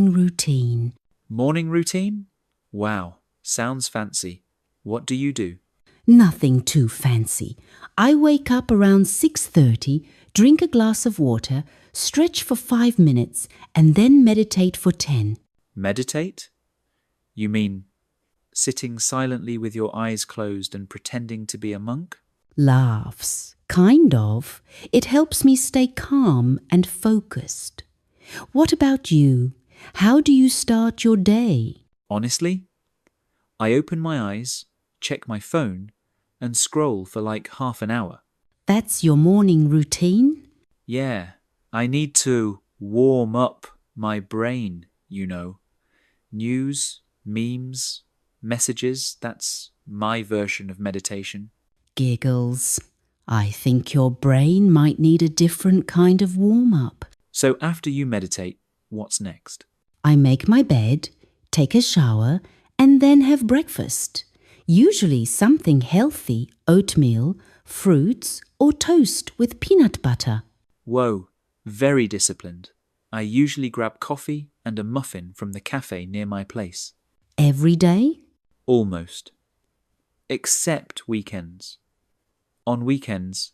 routine. Morning routine? Wow, sounds fancy. What do you do? Nothing too fancy. I wake up around 6:30, drink a glass of water, stretch for 5 minutes, and then meditate for 10. Meditate? You mean sitting silently with your eyes closed and pretending to be a monk? Laughs. Kind of. It helps me stay calm and focused. What about you? How do you start your day? Honestly, I open my eyes, check my phone, and scroll for like half an hour. That's your morning routine? Yeah, I need to warm up my brain, you know. News, memes, messages, that's my version of meditation. Giggles. I think your brain might need a different kind of warm-up. So after you meditate, what's next? I make my bed, take a shower, and then have breakfast. Usually something healthy, oatmeal, fruits, or toast with peanut butter. Whoa, very disciplined. I usually grab coffee and a muffin from the cafe near my place. Every day? Almost. Except weekends. On weekends,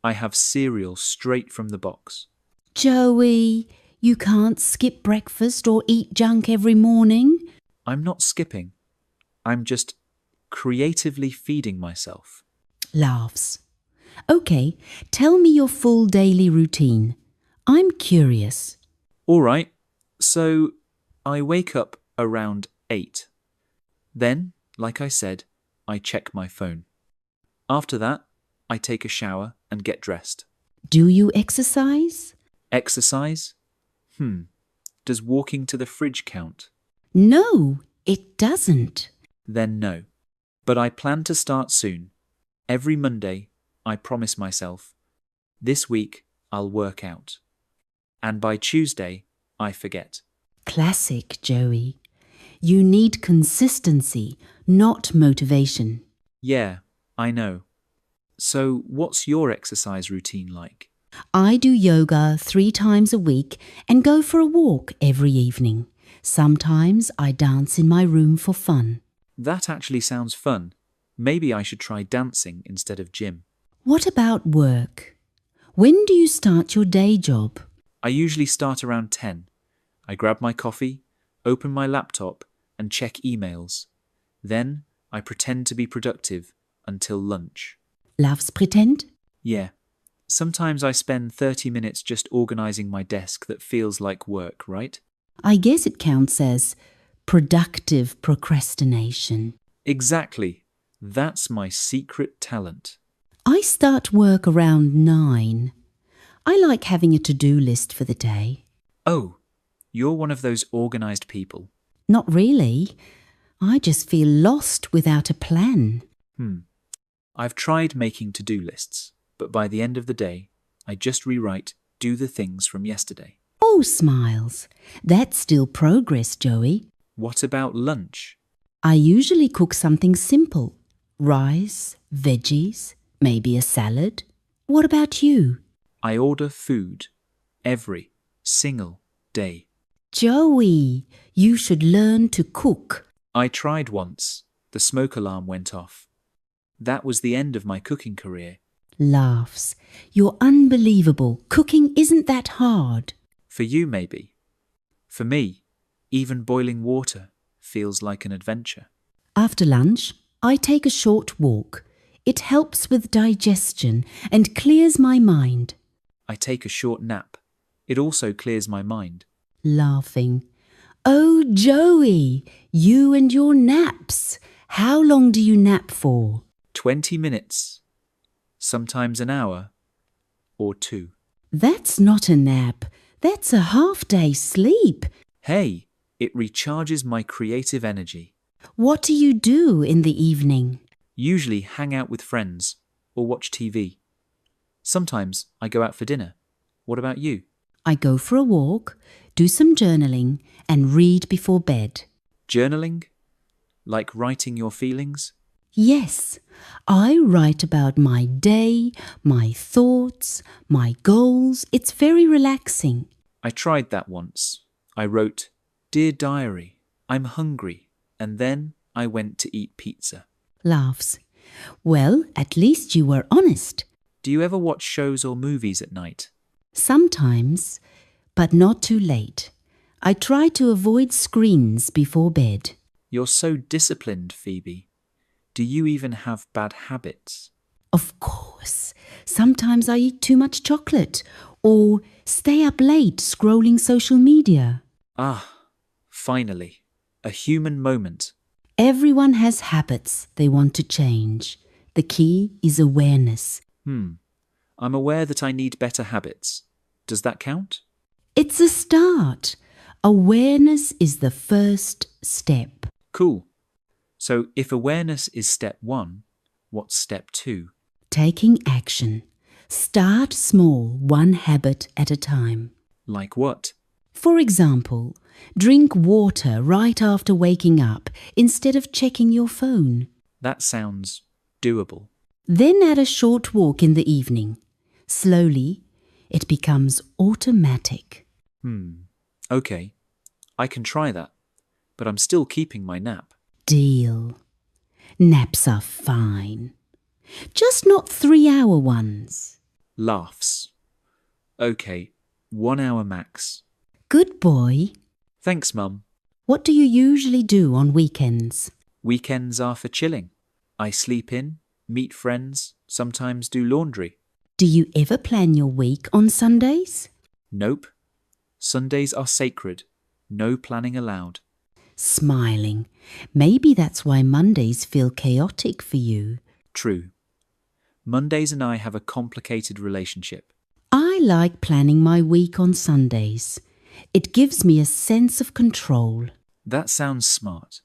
I have cereal straight from the box. Joey, you can't skip breakfast or eat junk every morning. I'm not skipping. I'm just creatively feeding myself. Laughs. Okay, tell me your full daily routine. I'm curious. All right, so I wake up around 8. Then, like I said, I check my phone. After that, I take a shower and get dressed. Do you exercise? Exercise? Does walking to the fridge count? No, it doesn't. Then no. But I plan to start soon. Every Monday, I promise myself, this week I'll work out. And by Tuesday, I forget. Classic, Joey. You need consistency, not motivation. Yeah, I know. So what's your exercise routine like? I do yoga 3 times a week and go for a walk every evening. Sometimes I dance in my room for fun. That actually sounds fun. Maybe I should try dancing instead of gym. What about work? When do you start your day job? I usually start around 10. I grab my coffee, open my laptop, and check emails. Then I pretend to be productive until lunch. Loves pretend? Yeah. Sometimes I spend 30 minutes just organizing my desk that feels like work, right? I guess it counts as productive procrastination. Exactly. That's my secret talent. I start work around 9. I like having a to-do list for the day. Oh, you're one of those organized people. Not really. I just feel lost without a plan. I've tried making to-do lists, but by the end of the day, I just rewrite do the things from yesterday. Oh, smiles. That's still progress, Joey. What about lunch? I usually cook something simple. Rice, veggies, maybe a salad. What about you? I order food every single day. Joey, you should learn to cook. I tried once. The smoke alarm went off. That was the end of my cooking career. Laughs. You're unbelievable. Cooking isn't that hard. For you, maybe. For me, even boiling water feels like an adventure. After lunch, I take a short walk. It helps with digestion and clears my mind. I take a short nap. It also clears my mind. Laughing. Oh, Joey, you and your naps. How long do you nap for? 20 minutes. Sometimes an hour or 2. That's not a nap. That's a half-day sleep. Hey, it recharges my creative energy. What do you do in the evening? Usually hang out with friends or watch TV. Sometimes I go out for dinner. What about you? I go for a walk, do some journaling, and read before bed. Journaling? Like writing your feelings? Yes, I write about my day, my thoughts, my goals. It's very relaxing. I tried that once. I wrote, Dear diary, I'm hungry, and then I went to eat pizza. Laughs. Well, at least you were honest. Do you ever watch shows or movies at night? Sometimes, but not too late. I try to avoid screens before bed. You're so disciplined, Phoebe. Do you even have bad habits? Of course, sometimes I eat too much chocolate or stay up late scrolling social media. Ah, finally, a human moment. Everyone has habits they want to change. The key is awareness. I'm aware that I need better habits. Does that count? It's a start. Awareness is the first step. Cool. So if awareness is step 1, what's step 2? Taking action. Start small, one habit at a time. Like what? For example, drink water right after waking up instead of checking your phone. That sounds doable. Then add a short walk in the evening. Slowly, it becomes automatic. Okay, I can try that, but I'm still keeping my nap. Deal. Naps are fine. Just not 3-hour ones. Laughs. Okay, 1 hour max. Good boy. Thanks, Mum. What do you usually do on weekends? Weekends are for chilling. I sleep in, meet friends, sometimes do laundry. Do you ever plan your week on Sundays? Nope. Sundays are sacred. No planning allowed. Smiling. Maybe that's why Mondays feel chaotic for you. True. Mondays and I have a complicated relationship. I like planning my week on Sundays. It gives me a sense of control. That sounds smart,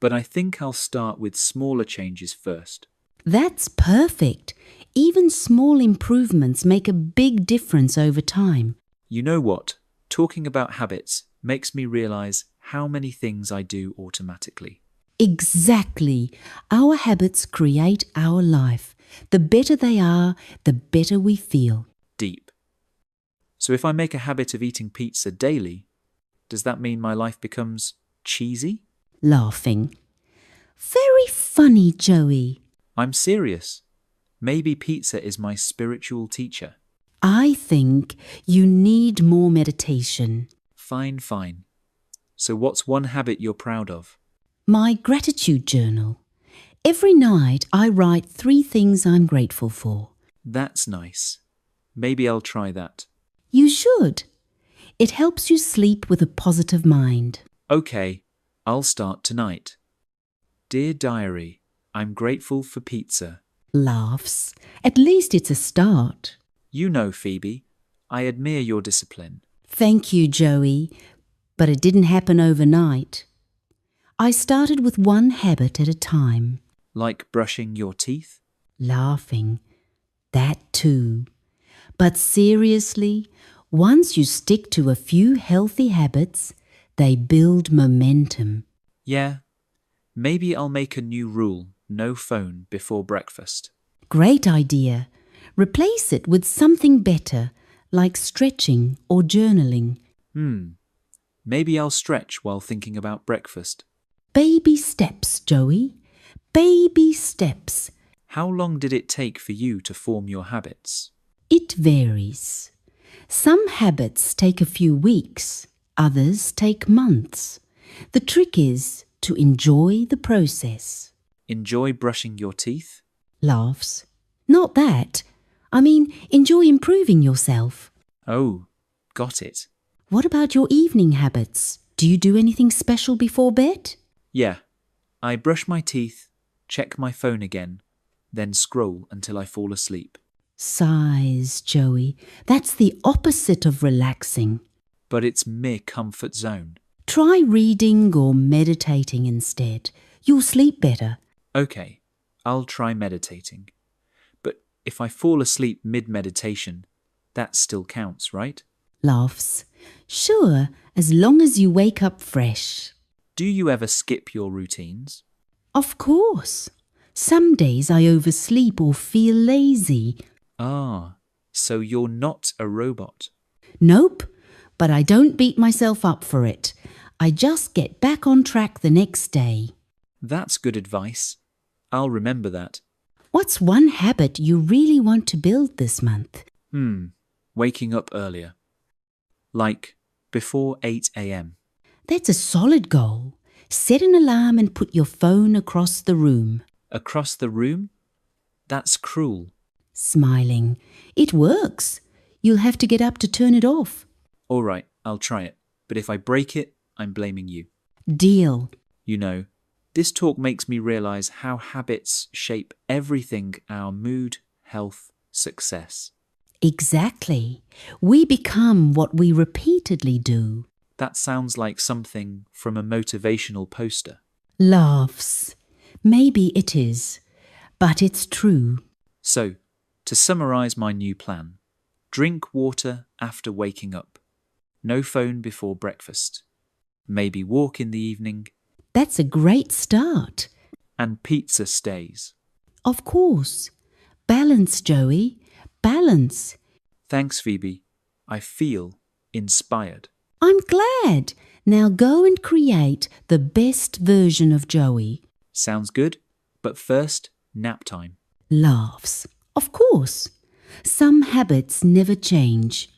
but I think I'll start with smaller changes first. That's perfect. Even small improvements make a big difference over time. You know what? Talking about habits makes me realize how many things I do automatically. Exactly. Our habits create our life. The better they are, the better we feel. Deep. So if I make a habit of eating pizza daily, does that mean my life becomes cheesy? Laughing. Very funny, Joey. I'm serious. Maybe pizza is my spiritual teacher. I think you need more meditation. Fine. So what's one habit you're proud of? My gratitude journal. Every night I write 3 things I'm grateful for. That's nice. Maybe I'll try that. You should. It helps you sleep with a positive mind. Okay, I'll start tonight. Dear diary, I'm grateful for pizza. Laughs. At least it's a start. You know, Phoebe, I admire your discipline. Thank you, Joey. But it didn't happen overnight. I started with one habit at a time. Like brushing your teeth? Laughing. That too. But seriously, once you stick to a few healthy habits, they build momentum. Yeah, maybe I'll make a new rule, no phone before breakfast. Great idea. Replace it with something better, like stretching or journaling. Maybe I'll stretch while thinking about breakfast. Baby steps, Joey. Baby steps. How long did it take for you to form your habits? It varies. Some habits take a few weeks, others take months. The trick is to enjoy the process. Enjoy brushing your teeth? Laughs. Not that. I mean, enjoy improving yourself. Oh, got it. What about your evening habits? Do you do anything special before bed? Yeah, I brush my teeth, check my phone again, then scroll until I fall asleep. Sighs, Joey. That's the opposite of relaxing. But it's mere comfort zone. Try reading or meditating instead. You'll sleep better. Okay, I'll try meditating. But if I fall asleep mid-meditation, that still counts, right? Laughs. Sure, as long as you wake up fresh. Do you ever skip your routines? Of course. Some days I oversleep or feel lazy. Ah, so you're not a robot. Nope, but I don't beat myself up for it. I just get back on track the next day. That's good advice. I'll remember that. What's one habit you really want to build this month? Waking up earlier. Like before 8 a.m. That's a solid goal. Set an alarm and put your phone across the room. Across the room? That's cruel. Smiling. It works. You'll have to get up to turn it off. All right, I'll try it. But if I break it, I'm blaming you. Deal. You know, this talk makes me realize how habits shape everything: our mood, health, success. Exactly. We become what we repeatedly do. That sounds like something from a motivational poster. Laughs. Maybe it is, but it's true. So, to summarize my new plan: drink water after waking up. No phone before breakfast. Maybe walk in the evening. That's a great start. And pizza stays. Of course. Balance, Joey. Balance. Thanks, Phoebe. I feel inspired. I'm glad. Now go and create the best version of Joey. Sounds good. But first, nap time. Laughs. Of course. Some habits never change.